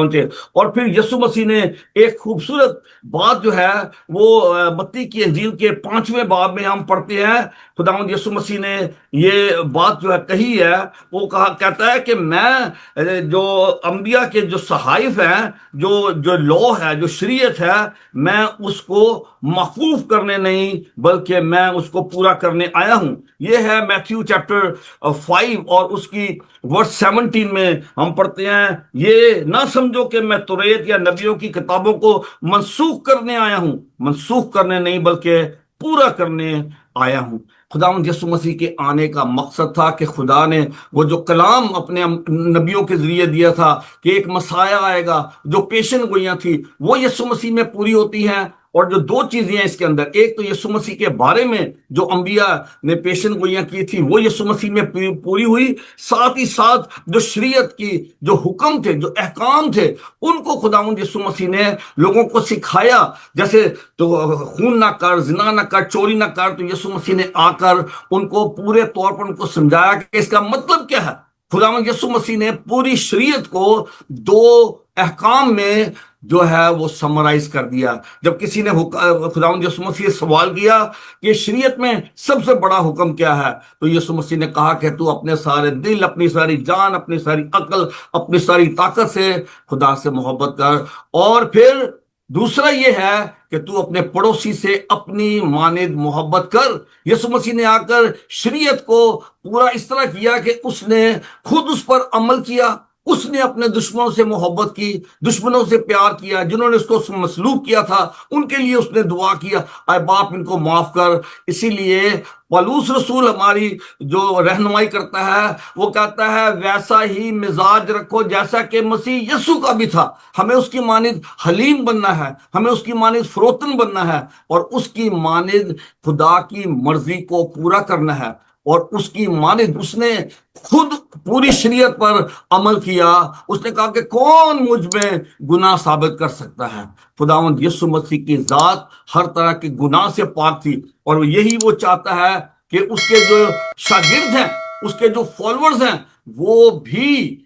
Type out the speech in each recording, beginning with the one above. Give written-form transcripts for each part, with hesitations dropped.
پہنچے. اور پھر یسوع مسیح نے ایک خوبصورت بات جو ہے وہ متی کی انجیل کے 5ویں باب میں ہم پڑھتے ہیں. خداوند یسوع مسیح نے یہ بات جو ہے کہی ہے. وہ کہتا ہے کہ میں جو انبیاء کے جو صحائف ہیں، جو لو ہے، جو شریعت ہے، میں اس کو محفوظ کرنے نہیں بلکہ میں اس کو پورا کرنے آیا ہوں. یہ ہے میتھیو چیپٹر 5 اور اس کی ورس 17 میں ہم پڑھتے ہیں، یہ نہ سمجھو کہ میں توریت یا نبیوں کی کتابوں کو منسوخ کرنے آیا ہوں، منسوخ کرنے نہیں بلکہ پورا کرنے آیا ہوں. خداوند یسوع مسیح کے آنے کا مقصد تھا کہ خدا نے وہ جو کلام اپنے نبیوں کے ذریعے دیا تھا کہ ایک مسیح آئے گا، جو پیشن گوئیاں تھی وہ یسوع مسیح میں پوری ہوتی ہیں. اور جو دو چیزیں ہیں اس کے اندر، ایک تو یسوع مسیح کے بارے میں جو انبیاء نے پیشن گوئیاں کی تھی وہ یسوع مسیح میں پوری ہوئی، ساتھ ہی ساتھ جو شریعت کی جو حکم تھے، جو احکام تھے، ان کو خداوند یسوع مسیح نے لوگوں کو سکھایا. جیسے تو خون نہ کر، زنا نہ کر، چوری نہ کر، تو یسوع مسیح نے آ کر ان کو پورے طور پر ان کو سمجھایا کہ اس کا مطلب کیا ہے. خداوند یسوع مسیح نے پوری شریعت کو 2 احکام میں جو ہے وہ سمرائز کر دیا. جب کسی نے خداوند یسوع مسیح سے سوال کیا کہ شریعت میں سب سے بڑا حکم کیا ہے، تو یسوع مسیح نے کہا کہ تو اپنے سارے دل، اپنی ساری جان، اپنی ساری عقل، اپنی ساری طاقت سے خدا سے محبت کر. اور پھر دوسرا یہ ہے کہ تو اپنے پڑوسی سے اپنی مانند محبت کر. یسوع مسیح نے آ کر شریعت کو پورا اس طرح کیا کہ اس نے خود اس پر عمل کیا. اس نے اپنے دشمنوں سے محبت کی، دشمنوں سے پیار کیا، جنہوں نے اس کو مسلوب کیا تھا ان کے لیے اس نے دعا کیا، اے باپ ان کو معاف کر. اسی لیے پولس رسول ہماری جو رہنمائی کرتا ہے وہ کہتا ہے ویسا ہی مزاج رکھو جیسا کہ مسیح یسوع کا بھی تھا. ہمیں اس کی مانند حلیم بننا ہے، ہمیں اس کی مانند فروتن بننا ہے، اور اس کی مانند خدا کی مرضی کو پورا کرنا ہے. اور اس کی مانند اس نے خود پوری شریعت پر عمل کیا. اس نے کہا کہ کون مجھ میں گناہ ثابت کر سکتا ہے. خداوند یسوع مسیح کی ذات ہر طرح کے گناہ سے پاک تھی، اور یہی وہ چاہتا ہے کہ اس کے جو شاگرد ہیں، اس کے جو فالوورز ہیں، وہ بھی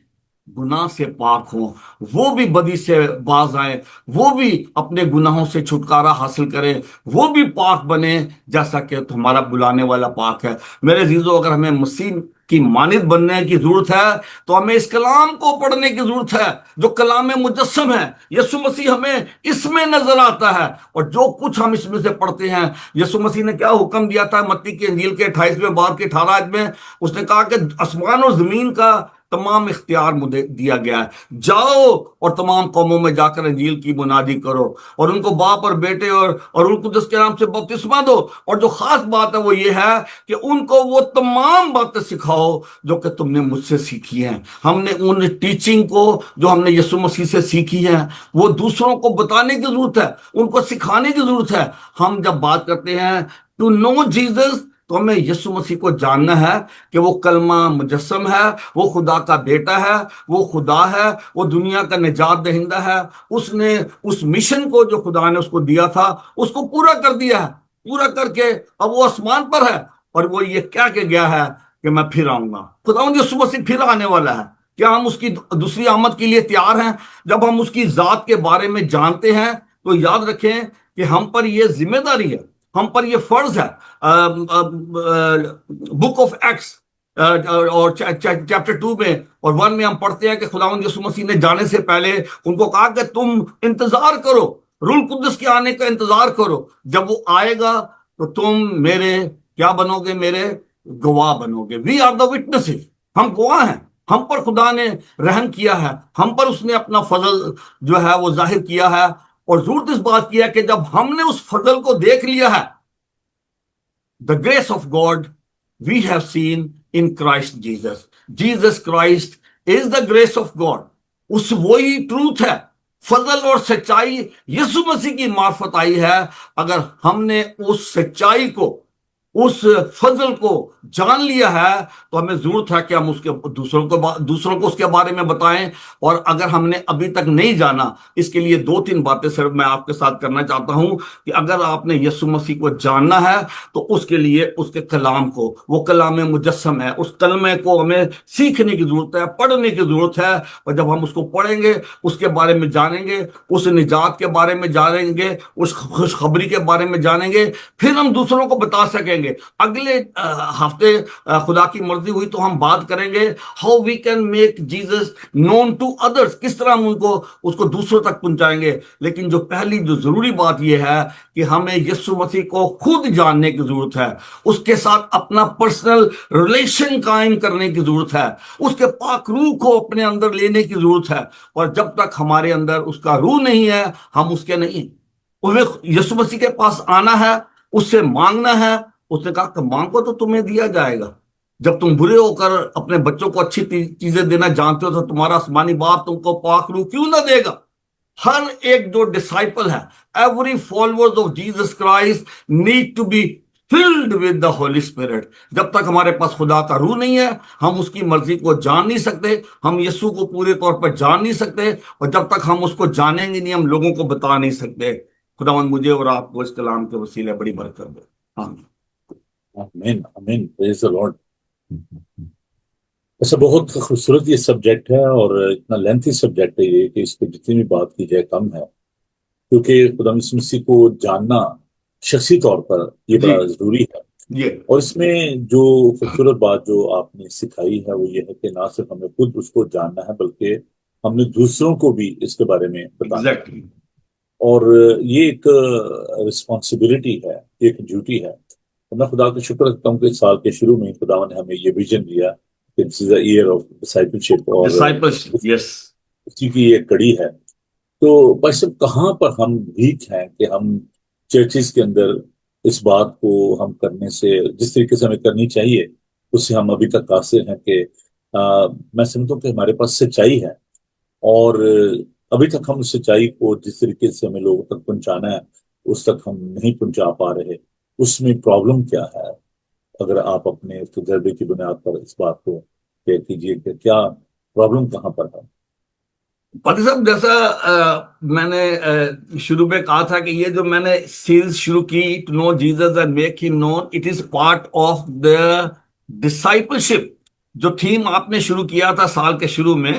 گناہ سے پاک ہوں، وہ بھی بدی سے باز آئیں، وہ بھی اپنے گناہوں سے چھٹکارا حاصل کریں، وہ بھی پاک بنے جیسا کہ تمہارا بلانے والا پاک ہے. میرے عزیزو، اگر ہمیں مسیح کی مانند بننے کی ضرورت ہے تو ہمیں اس کلام کو پڑھنے کی ضرورت ہے جو کلام مجسم ہے. یسوع مسیح ہمیں اس میں نظر آتا ہے، اور جو کچھ ہم اس میں سے پڑھتے ہیں، یسوع مسیح نے کیا حکم دیا تھا متی کی انجیل کے 28ویں باب کے 18 آیت میں؟ اس نے کہا کہ آسمان اور زمین کا تمام اختیار مجھے دیا گیا ہے، جاؤ اور تمام قوموں میں جا کر انجیل کی منادی کرو، اور ان کو باپ اور بیٹے اور روح القدس کے نام سے بپتسمہ دو. اور جو خاص بات ہے وہ یہ ہے کہ ان کو وہ تمام باتیں سکھاؤ جو کہ تم نے مجھ سے سیکھی ہیں. ہم نے ان ٹیچنگ کو جو ہم نے یسوع مسیح سے سیکھی ہیں وہ دوسروں کو بتانے کی ضرورت ہے، ان کو سکھانے کی ضرورت ہے. ہم جب بات کرتے ہیں ٹو نو جیزس، تو ہمیں یسوع مسیح کو جاننا ہے کہ وہ کلمہ مجسم ہے، وہ خدا کا بیٹا ہے، وہ خدا ہے، وہ دنیا کا نجات دہندہ ہے. اس نے اس مشن کو جو خدا نے اس کو دیا تھا اس کو پورا کر دیا ہے، پورا کر کے اب وہ آسمان پر ہے، اور وہ یہ کہہ کے گیا ہے کہ میں پھر آؤں گا. خداوند یسوع مسیح پھر آنے والا ہے. کیا ہم اس کی دوسری آمد کے لیے تیار ہیں؟ جب ہم اس کی ذات کے بارے میں جانتے ہیں تو یاد رکھیں کہ ہم پر یہ ذمہ داری ہے، ہم پر یہ فرض ہے. بک آف ایکٹس اور چیپٹر 2 میں اور 1 میں ہم پڑھتے ہیں کہ خداوند یسوع مسیح نے جانے سے پہلے ان کو کہا کہ تم انتظار کرو، روح القدس کے آنے کا انتظار کرو. جب وہ آئے گا تو تم میرے کیا بنو گے؟ میرے گواہ بنو گے. وی آر دا وٹنسز، ہم گواہ ہیں. ہم پر خدا نے رحم کیا ہے، ہم پر اس نے اپنا فضل جو ہے وہ ظاہر کیا ہے، اور ضرورت اس بات کی ہے کہ جب ہم نے اس فضل کو دیکھ لیا ہے، the grace of God we have seen in Christ Jesus. Jesus Christ is the grace of God. اس وہی ٹروتھ ہے، فضل اور سچائی یسوع مسیح کی معرفت آئی ہے. اگر ہم نے اس سچائی کو اس فضل کو جان لیا ہے تو ہمیں ضرورت ہے کہ ہم اس کے دوسروں کو اس کے بارے میں بتائیں. اور اگر ہم نے ابھی تک نہیں جانا، اس کے لیے 2-3 باتیں صرف میں آپ کے ساتھ کرنا چاہتا ہوں کہ اگر آپ نے یسوع مسیح کو جاننا ہے تو اس کے لیے اس کے کلام کو، وہ کلام مجسم ہے، اس کلمے کو ہمیں سیکھنے کی ضرورت ہے، پڑھنے کی ضرورت ہے. اور جب ہم اس کو پڑھیں گے، اس کے بارے میں جانیں گے، اس نجات کے بارے میں جانیں گے، اس خوشخبری کے بارے میں جانیں گے، پھر ہم دوسروں کو بتا سکیں گے. اگلے ہفتے خدا کی مرضی ہوئی تو ہم بات کریں گے how we can make Jesus known to others, کس طرح ہم اس کو دوسروں تک پہنچائیں گے. لیکن جو پہلی جو ضروری بات یہ ہے کہ ہمیں یسوع مسیح کو خود جاننے کی ضرورت ہے، اس کے ساتھ اپنا پرسنل ریلیشن قائم کرنے کی ضرورت ہے، اس کے پاک روح کو اپنے اندر لینے کی ضرورت ہے. اور جب تک ہمارے اندر اس کا روح نہیں ہے، ہم اس کے نہیں. انہیں یسوع مسیح کے پاس آنا ہے، اس سے مانگنا ہے. اس نے کہا کہ مانگو تو تمہیں دیا جائے گا. جب تم برے ہو کر اپنے بچوں کو اچھی چیزیں دینا جانتے ہو تو تمہارا آسمانی باپ تم کو پاک روح کیوں نہ دے گا. ہر ایک جو ڈسائپل ہے، every followers of Jesus Christ need to be filled with the Holy Spirit. جب تک ہمارے پاس خدا کا روح نہیں ہے، ہم اس کی مرضی کو جان نہیں سکتے، ہم یسوع کو پورے طور پر جان نہیں سکتے. اور جب تک ہم اس کو جانیں گے نہیں، ہم لوگوں کو بتا نہیں سکتے. خداوند مجھے اور آپ کو اس کلام کے وسیلے بڑی برکت دے. آمین. آمین آمین، پریز دی لارڈ. ایسا بہت خوبصورت یہ سبجیکٹ ہے، اور اتنا لینتھی سبجیکٹ ہے یہ کہ اس پہ جتنی بھی بات کی جائے کم ہے، کیونکہ خدا مسیح کو جاننا شخصی طور پر یہ جی بڑا ضروری ہے. یہ اور اس میں جو خوبصورت بات جو آپ نے سکھائی ہے وہ یہ ہے کہ نہ صرف ہمیں خود اس کو جاننا ہے بلکہ ہم نے دوسروں کو بھی اس کے بارے میں بتانا ہے. ایگزیکٹلی. اور یہ ایک رسپانسبلٹی ہے، ایک ڈیوٹی ہے. اور میں خدا کا شکر کرتا ہوں کہ سال کے شروع میں خدا نے ہمیں یہ ویژن دیا کہ دس از اے ایئر آف ڈسائپلشپ، اور ڈسائپلشپ، یس. اسی کی یہ کڑی ہے. تو بھائی صاحب، کہاں پر ہم ویک ہیں کہ ہم چرچز کے اندر اس بات کو ہم کرنے سے، جس طریقے سے ہمیں کرنی چاہیے اس سے ہم ابھی تک قاصر ہیں کہ میں سمجھتا ہوں کہ ہمارے پاس سچائی ہے، اور ابھی تک ہم اس سچائی کو جس طریقے سے ہمیں لوگوں تک پہنچانا ہے اس تک ہم نہیں پہنچا پا رہے. اس میں پرابلم کیا ہے؟ اگر آپ اپنے تجربے کی بنیاد پر اس بات کو طے کیجیے کہ کیا پرابلم کہاں پر ہے. پادری صاحب، جیسا میں نے شروع میں کہا تھا کہ یہ جو میں نے سیریز شروع کی to know Jesus and make him known, it is part of the discipleship. جو تھیم آپ نے شروع کیا تھا سال کے شروع میں،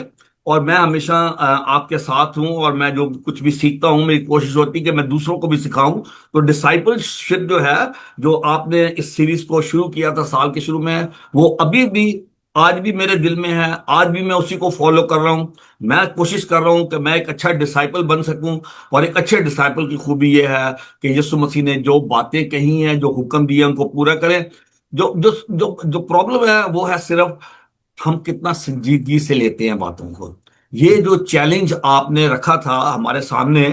اور میں ہمیشہ آپ کے ساتھ ہوں، اور میں جو کچھ بھی سیکھتا ہوں میری کوشش ہوتی ہے کہ میں دوسروں کو بھی سکھاؤں. تو ڈسائپلشپ جو ہے، جو آپ نے اس سیریز کو شروع کیا تھا سال کے شروع میں، وہ ابھی بھی آج بھی میرے دل میں ہے. آج بھی میں اسی کو فالو کر رہا ہوں. میں کوشش کر رہا ہوں کہ میں ایک اچھا ڈسائپل بن سکوں. اور ایک اچھے ڈسائپل کی خوبی یہ ہے کہ یسوع مسیح نے جو باتیں کہی ہیں، جو حکم دیے، ان کو پورا کریں. جو جو جو جو پرابلم ہے وہ ہے صرف ہم کتنا سنجیدگی سے لیتے ہیں باتوں کو. یہ جو چیلنج آپ نے رکھا تھا ہمارے سامنے،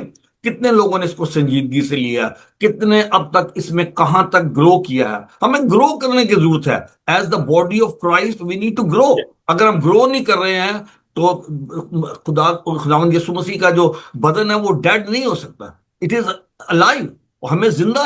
کتنے لوگوں نے اس کو سنجیدگی سے لیا، کتنے اب تک اس میں کہاں تک گرو کیا ہے. ہمیں گرو کرنے کی ضرورت ہے. As the body of Christ we need to grow. اگر ہم گرو نہیں کر رہے ہیں تو خداوند یسوع مسیح کا جو بدن ہے وہ ڈیڈ نہیں ہو سکتا. It is alive. ہمیں زندہ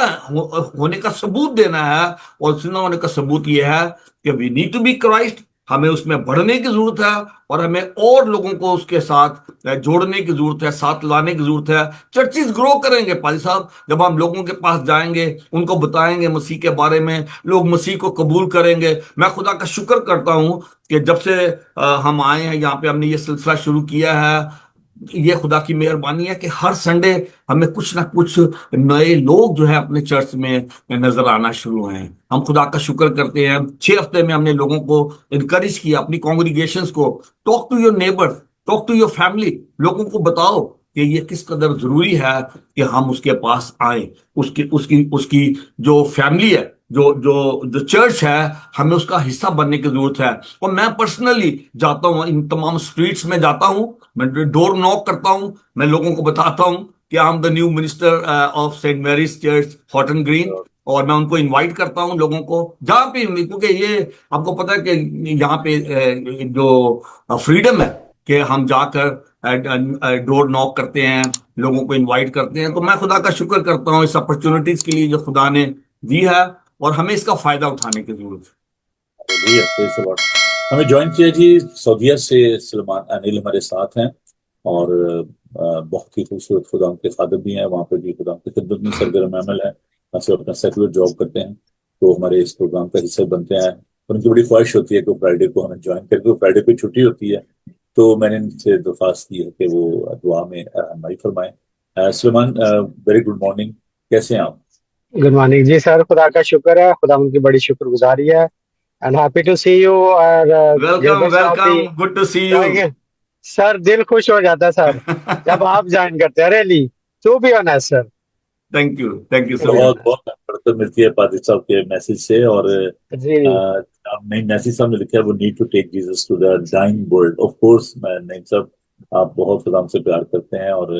ہونے کا ثبوت دینا ہے، اور زندہ ہونے کا ثبوت یہ ہے کہ we need to be Christ. ہمیں اس میں بڑھنے کی ضرورت ہے، اور ہمیں اور لوگوں کو اس کے ساتھ جوڑنے کی ضرورت ہے، ساتھ لانے کی ضرورت ہے. چرچز گرو کریں گے پادری صاحب جب ہم لوگوں کے پاس جائیں گے، ان کو بتائیں گے مسیح کے بارے میں، لوگ مسیح کو قبول کریں گے. میں خدا کا شکر کرتا ہوں کہ جب سے ہم آئے ہیں یہاں پہ، ہم نے یہ سلسلہ شروع کیا ہے، یہ خدا کی مہربانی ہے کہ ہر سنڈے ہمیں کچھ نہ کچھ نئے لوگ جو ہے اپنے چرچ میں نظر آنا شروع ہیں. ہم خدا کا شکر کرتے ہیں. 6 ہفتے میں ہم نے لوگوں کو انکریج کیا، اپنی کانگریگیشنز کو، talk to your neighbour, talk to your family. لوگوں کو بتاؤ کہ یہ کس قدر ضروری ہے کہ ہم اس کے پاس آئیں. اس کی جو فیملی ہے، جو چرچ ہے، ہمیں اس کا حصہ بننے کی ضرورت ہے. اور میں پرسنلی جاتا ہوں، ان تمام اسٹریٹس میں جاتا ہوں، میں ڈور ناک کرتا ہوں، میں لوگوں کو بتاتا ہوں کہ I am the new minister of Saint Mary's church Houghton Green. اور میں ان کو انوائٹ کرتا ہوں لوگوں کو جہاں پہ، کیونکہ یہ آپ کو پتا ہے کہ یہاں پہ جو فریڈم ہے کہ ہم جا کر ڈور ناک کرتے ہیں، لوگوں کو انوائٹ کرتے ہیں. تو میں خدا کا شکر کرتا ہوں اس اپرچونٹیز کے لیے جو خدا نے دی ہے. اور ہمیں اس کا فائدہ اٹھانے کی ضرورت ہے. ہمیں جوائن کیا جی سعودیہ سے سلمان انیل ہمارے ساتھ ہیں اور بہت ہی خوبصورت خدا کے خادم بھی ہیں وہاں پہ بھی خدا کی خدمت میں سرگرم عمل ہے ایسے اپنا سیکولر جاب کرتے ہیں تو ہمارے اس پروگرام کا حصہ بنتے ہیں. ان کی بڑی خواہش ہوتی ہے کہ فرائیڈے کو ہمیں جوائن کر کے فرائیڈے کو چھٹی ہوتی ہے تو میں نے ان سے درخواست کی ہے کہ وہ دعا میں رہنمائی فرمائیں. سلمان ویری گڈ مارننگ، کیسے ہیں آپ؟ گڈ مارننگ جی سر، خدا کا شکر ہے، خدا ان کی بڑی شکر گزاری ہے. And happy to see you. اور welcome welcome, good to see you. Sir دل خوش ہو جاتا ہے سر جب آپ جوائن کرتے ہیں. Really to be honest sir. Thank you so بہت مچ. بہت برکت ملتی ہے پادری صاحب کے میسج سے. اور جی نئی میسج صاحب نے لکھا ہے وہ need to take Jesus to the dying world. Of course میں نئی صاحب آپ بہت خدا سے پیار کرتے ہیں اور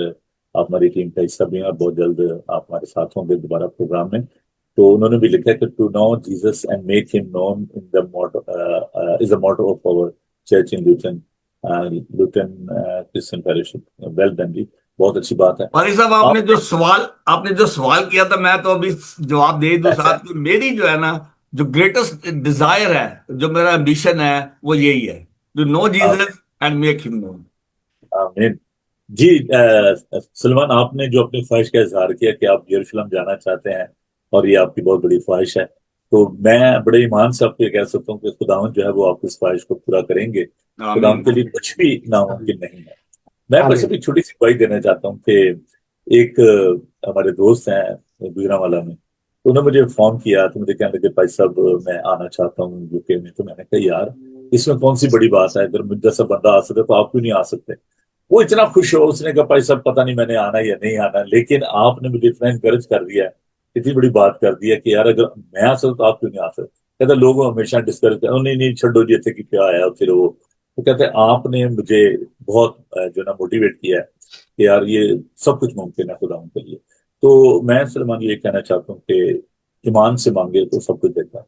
آپ ہماری ٹیم کا حصہ بھی ہیں اور بہت جلد آپ ہمارے ساتھ ہوں گے دوبارہ پروگرام میں. تو انہوں نے بھی لکھا ہے کہ to know Jesus and make him known in the motto is a motto of our church in Luton Christian parish. Well done جی، بہت اچھی بات ہے. پادری صاحب آپ نے جو سوال کیا تھا میں تو ابھی جواب دے دوں ساتھ کہ میری جو ہے نا جو گریٹسٹ ڈیزائر ہے، جو میرا امبیشن ہے وہ یہی ہے to know Jesus and make him known. آمین. جی سلمان، آپ نے جو اپنی خواہش کا اظہار کیا کہ آپ یروشلم جانا چاہتے ہیں اور یہ آپ کی بہت بڑی خواہش ہے، تو میں بڑے ایمان سے آپ کو کہہ سکتا ہوں کہ خداوند جو ہے وہ آپ کی اس خواہش کو پورا کریں گے. خداوند کے لیے کچھ بھی ناممکن نہیں ہے. میں بس ایک چھوٹی سی گواہی دینا چاہتا ہوں کہ ایک ہمارے دوست ہیں گجرانوالہ میں، انہوں نے مجھے فون کیا تو مجھے کہنے لگے بھائی صاحب میں آنا چاہتا ہوں UK میں. تو میں نے کہا یار اس میں کون سی بڑی بات ہے، اگر مجھ جیسا بندہ آ سکے تو آپ کیوں نہیں آ سکتے. وہ اتنا خوش ہو، اس نے کہا بھائی صاحب پتہ نہیں میں نے آنا یا نہیں آنا، لیکن آپ نے مجھے اتنا انکریج کر دیا، اتنی بڑی بات کر دی ہے کہ یار اگر میں آ سکتا تو آپ کیوں نہیں آ سکتے. کہتا لوگ ہمیشہ ڈسکریج کرتے نہیں چھڈو جی اتنے کی کیا آیا. پھر وہ کہتے ہیں آپ نے مجھے بہت جو نا موٹیویٹ کیا ہے کہ یار یہ سب کچھ ممکن ہے خدا کے لیے. تو میں سلمان یہ کہنا چاہتا ہوں کہ ایمان سے مانگے تو سب کچھ دیتا ہے.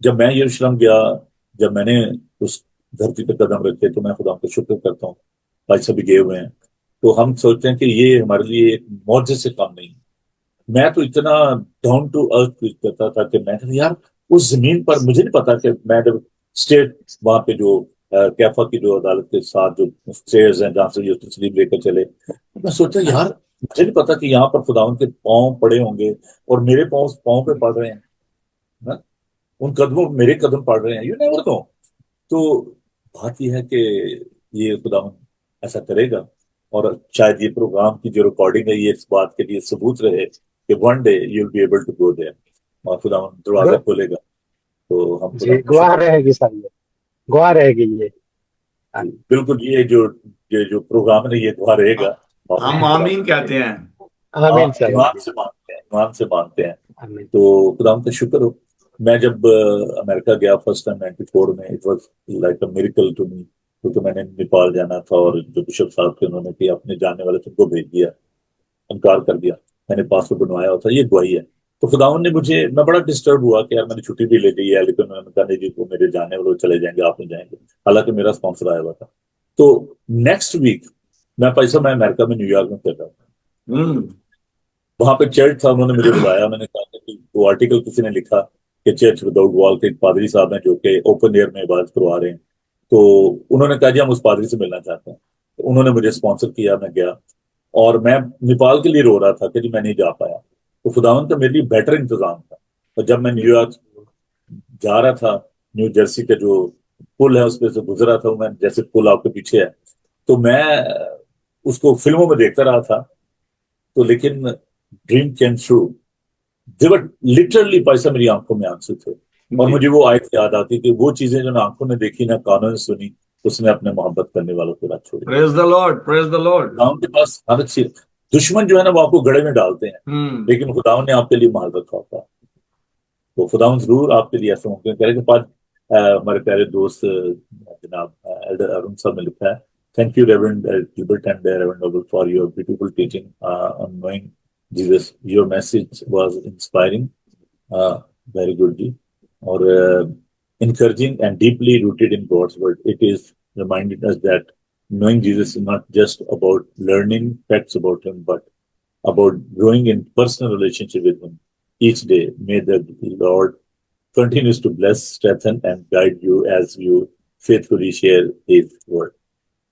جب میں یروشلم گیا، جب میں نے اس دھرتی پہ قدم رکھے تو میں خدا کا شکر کرتا ہوں. بھائی سبھی گئے ہوئے ہیں تو ہم سوچتے ہیں کہ یہ ہمارے لیے ایک معجزے سے کم نہیں. میں تو اتنا ڈاؤن ٹو ارتھ کرتا تھا کہ میں یار اس زمین پر مجھے نہیں پتا کہ میں جب اسٹیٹ وہاں پہ جو کیفا کی جو عدالت کے ساتھ جو اسٹیئرز ہیں جہاں سے یہ تسلیم لے کر چلے، میں سوچا یار مجھے نہیں پتا کہ یہاں پر خداوند کے پاؤں پڑے ہوں گے اور میرے پاؤں پہ پڑ رہے ہیں، ان قدموں میرے قدم پڑ رہے ہیں. You never know. تو بات یہ ہے کہ یہ خداوند ایسا کرے گا اور شاید یہ پروگرام کی جو ریکارڈنگ ہے یہ اس بات کے لیے ثبوت رہے کہ one day you will be able to go there اور خداوند دروازہ کھولے گا. تو ہم جی گواہ رہے گی سر، یہ گواہ رہے گی. یہ بالکل یہ جو پروگرام ہے یہ گواہ رہے گا. ہم آمین کہتے ہیں. آمین سر. ایمان سے مانتے ہیں. تو خداوند کا شکر ہو. میں جب امریکہ گیا فرسٹ ٹائم 94 میں، it was like a miracle to me, کیونکہ میں نے نیپال جانا تھا اور جو بشپ صاحب تھے انہوں نے کہ اپنے جانے والے تم کو بھیج دیا، انکار کر دیا. میں نے پاسپورٹ بنوایا ہوتا، یہ گواہی ہے. تو خداوند نے مجھے، میں بڑا ڈسٹرب ہوا کہ یار میں نے چھٹی بھی لے لی ہے لیکن میں نے کہا نہیں جی وہ میرے جانے والے چلے جائیں گے، آپ نہیں جائیں گے، حالانکہ میرا اسپانسر آیا ہوا تھا. تو نیکسٹ ویک میں امریکہ میں نیو یارک میں پھر رہا تھا. وہاں پہ چرچ تھا، انہوں نے مجھے بلایا. میں نے کہا کہ وہ آرٹیکل کسی نے لکھا کہ چرچ وداؤٹ وال کے ایک پادری صاحب ہیں جو کہ اوپن ایئر میں عبادت کروا رہے ہیں. تو انہوں نے کہا جی ہم اس پادری سے ملنا چاہتے ہیں. تو انہوں نے مجھے اسپانسر کیا، میں گیا اور میں نیپال کے لیے رو رہا تھا کہ جی میں نہیں جا پایا. تو خداوند کا میرے لیے بیٹر انتظام تھا. اور جب میں نیو یارک جا رہا تھا، نیو جرسی کا جو پل ہے اس پہ سے گزرا تھا، میں جیسے پل آپ کے پیچھے ہے، تو میں اس کو فلموں میں دیکھتا رہا تھا. تو لیکن ڈریم کیم تھرو، دیور لٹرلی پیسہ میری آنکھوں میں آنسو تھے. اور مجھے وہ آیت یاد آتی کہ وہ چیزیں جو نہ آنکھوں نے دیکھی نہ کانوں نے سنی، اس نے اپنے محبت کرنے والوں کو رات چھوڑی. پریز دی لارڈ، پریز دی لارڈ. خداوند کے پاس ہر اچھی، دشمن جو ہے نا وہ آپ کو گڑے میں ڈالتے ہیں لیکن خداوند نے آپ کے لیے محل رکھا ہوتا ہے. تو خداوند ضرور آپ کے لیے ایسا ممکن کرے. کہ بعد ہمارے پیارے دوست جناب ایلڈر ارون صاحب نے لکھا ہے، thank you Reverend Gilbert and Reverend Noble for your beautiful teaching on knowing Jesus. Your message was inspiring, very good جی. اور encouraging and deeply rooted in God's word. It is reminding us that knowing Jesus is not just about learning facts about him, but about growing in personal relationship with him. each day. May the Lord continues to bless, strengthen and guide you as you faithfully share His word.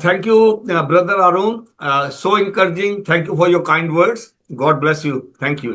Thank you, Brother Arun. So encouraging. Thank you for your kind words. God bless you. Thank you.